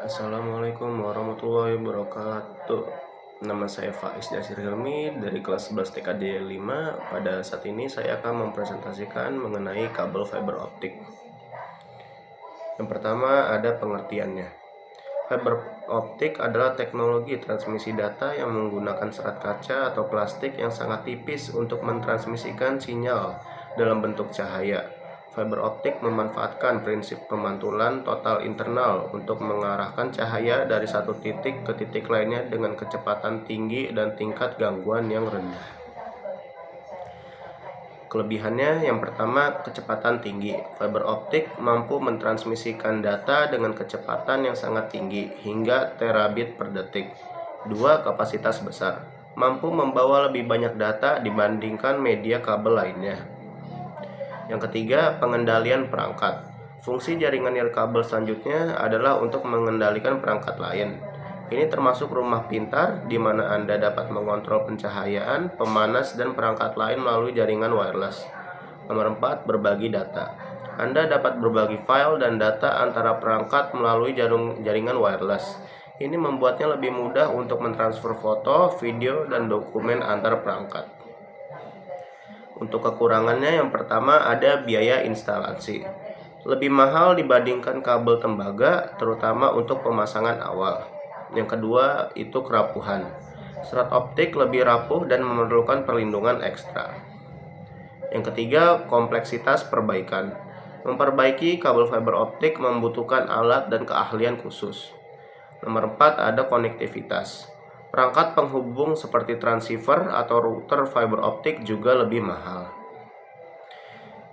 Assalamualaikum warahmatullahi wabarakatuh. Nama saya Faiz Jasir Hilmi dari kelas 11 TKD 5. Pada saat ini saya akan mempresentasikan mengenai kabel fiber optik. Yang pertama ada pengertiannya. Fiber optik adalah teknologi transmisi data yang menggunakan serat kaca atau plastik yang sangat tipis untuk mentransmisikan sinyal dalam bentuk cahaya. Fiber optik memanfaatkan prinsip pemantulan total internal untuk mengarahkan cahaya dari satu titik ke titik lainnya dengan kecepatan tinggi dan tingkat gangguan yang rendah. Kelebihannya yang pertama, kecepatan tinggi. Fiber optik mampu mentransmisikan data dengan kecepatan yang sangat tinggi hingga terabit per detik. Dua, kapasitas besar. Mampu membawa lebih banyak data dibandingkan media kabel lainnya. Yang ketiga, pengendalian perangkat. Fungsi jaringan nirkabel selanjutnya adalah untuk mengendalikan perangkat lain. Ini termasuk rumah pintar, di mana Anda dapat mengontrol pencahayaan, pemanas, dan perangkat lain melalui jaringan wireless. Nomor 4, berbagi data. Anda dapat berbagi file dan data antara perangkat melalui jaringan wireless. Ini membuatnya lebih mudah untuk mentransfer foto, video, dan dokumen antar perangkat. Untuk kekurangannya yang pertama ada biaya instalasi. Lebih mahal dibandingkan kabel tembaga, terutama untuk pemasangan awal. Yang kedua itu kerapuhan. Serat optik lebih rapuh dan memerlukan perlindungan ekstra. Yang ketiga, kompleksitas perbaikan. Memperbaiki kabel fiber optik membutuhkan alat dan keahlian khusus. Nomor 4 ada konektivitas. Perangkat penghubung seperti transceiver atau router fiber optik juga lebih mahal.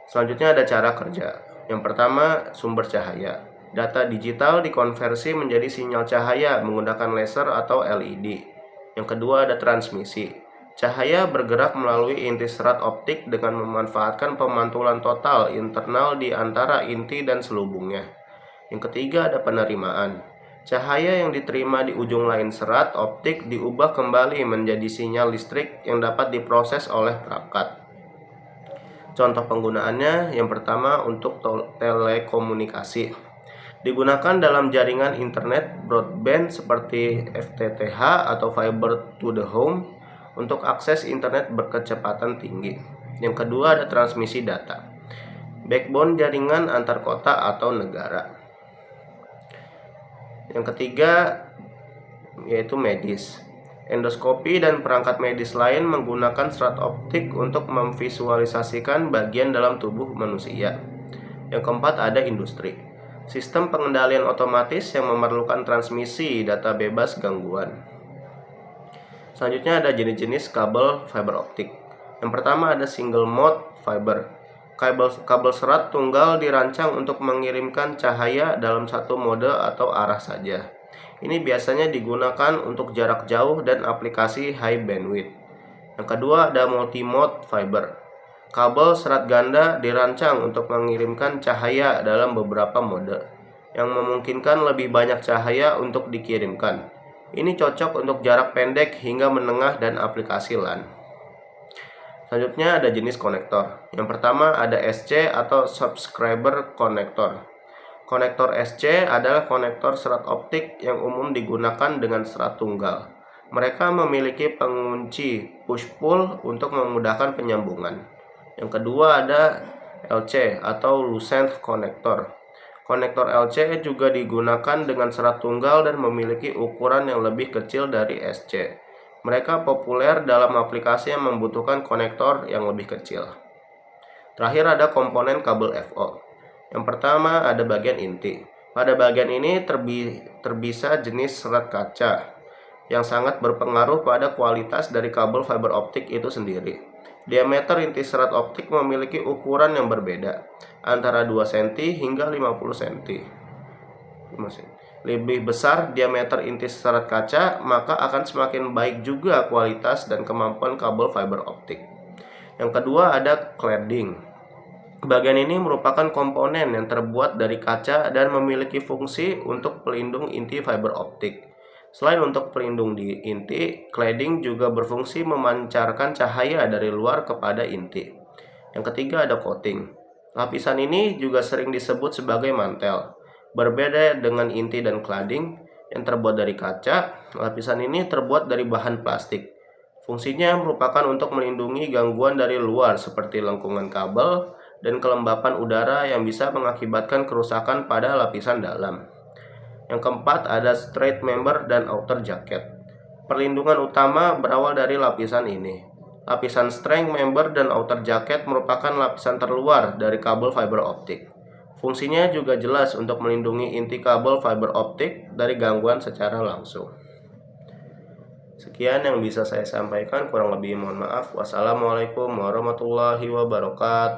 Selanjutnya ada cara kerja. Yang pertama, sumber cahaya. Data digital dikonversi menjadi sinyal cahaya menggunakan laser atau LED. Yang kedua ada transmisi. Cahaya bergerak melalui inti serat optik dengan memanfaatkan pemantulan total internal di antara inti dan selubungnya. Yang ketiga ada penerimaan. Cahaya yang diterima di ujung lain serat optik diubah kembali menjadi sinyal listrik yang dapat diproses oleh perangkat. Contoh penggunaannya yang pertama untuk telekomunikasi. Digunakan dalam jaringan internet broadband seperti FTTH atau fiber to the home untuk akses internet berkecepatan tinggi. Yang kedua ada transmisi data. Backbone jaringan antar kota atau negara. Yang ketiga yaitu medis. Endoskopi dan perangkat medis lain menggunakan serat optik untuk memvisualisasikan bagian dalam tubuh manusia. Yang keempat ada industri. Sistem pengendalian otomatis yang memerlukan transmisi data bebas gangguan. Selanjutnya ada jenis-jenis kabel fiber optik. Yang pertama ada single mode fiber. Kabel serat tunggal dirancang untuk mengirimkan cahaya dalam satu mode atau arah saja. Ini biasanya digunakan untuk jarak jauh dan aplikasi high bandwidth. Yang kedua ada multi-mode fiber. Kabel serat ganda dirancang untuk mengirimkan cahaya dalam beberapa mode, yang memungkinkan lebih banyak cahaya untuk dikirimkan. Ini cocok untuk jarak pendek hingga menengah dan aplikasi LAN. Selanjutnya ada jenis konektor. Yang pertama ada SC atau subscriber connector. Konektor SC adalah konektor serat optik yang umum digunakan dengan serat tunggal. Mereka memiliki pengunci push-pull untuk memudahkan penyambungan. Yang kedua ada LC atau lucent connector. Konektor LC juga digunakan dengan serat tunggal dan memiliki ukuran yang lebih kecil dari SC. Mereka populer dalam aplikasi yang membutuhkan konektor yang lebih kecil. Terakhir ada komponen kabel FO. Yang pertama ada bagian inti. Pada bagian ini terbisa jenis serat kaca yang sangat berpengaruh pada kualitas dari kabel fiber optik itu sendiri. Diameter inti serat optik memiliki ukuran yang berbeda, antara 2 cm hingga 50 cm. Lebih besar diameter inti serat kaca, maka akan semakin baik juga kualitas dan kemampuan kabel fiber optik. Yang kedua ada cladding. Bagian ini merupakan komponen yang terbuat dari kaca dan memiliki fungsi untuk pelindung inti fiber optik. Selain untuk pelindung di inti, cladding juga berfungsi memancarkan cahaya dari luar kepada inti. Yang ketiga ada coating. Lapisan ini juga sering disebut sebagai mantel. Berbeda dengan inti dan cladding yang terbuat dari kaca, lapisan ini terbuat dari bahan plastik. Fungsinya merupakan untuk melindungi gangguan dari luar seperti lengkungan kabel dan kelembapan udara yang bisa mengakibatkan kerusakan pada lapisan dalam. Yang keempat ada straight member dan outer jacket. Perlindungan utama berawal dari lapisan ini. Lapisan straight member dan outer jacket merupakan lapisan terluar dari kabel fiber optik. Fungsinya juga jelas untuk melindungi inti kabel fiber optik dari gangguan secara langsung. Sekian yang bisa saya sampaikan, kurang lebih mohon maaf. Wassalamualaikum warahmatullahi wabarakatuh.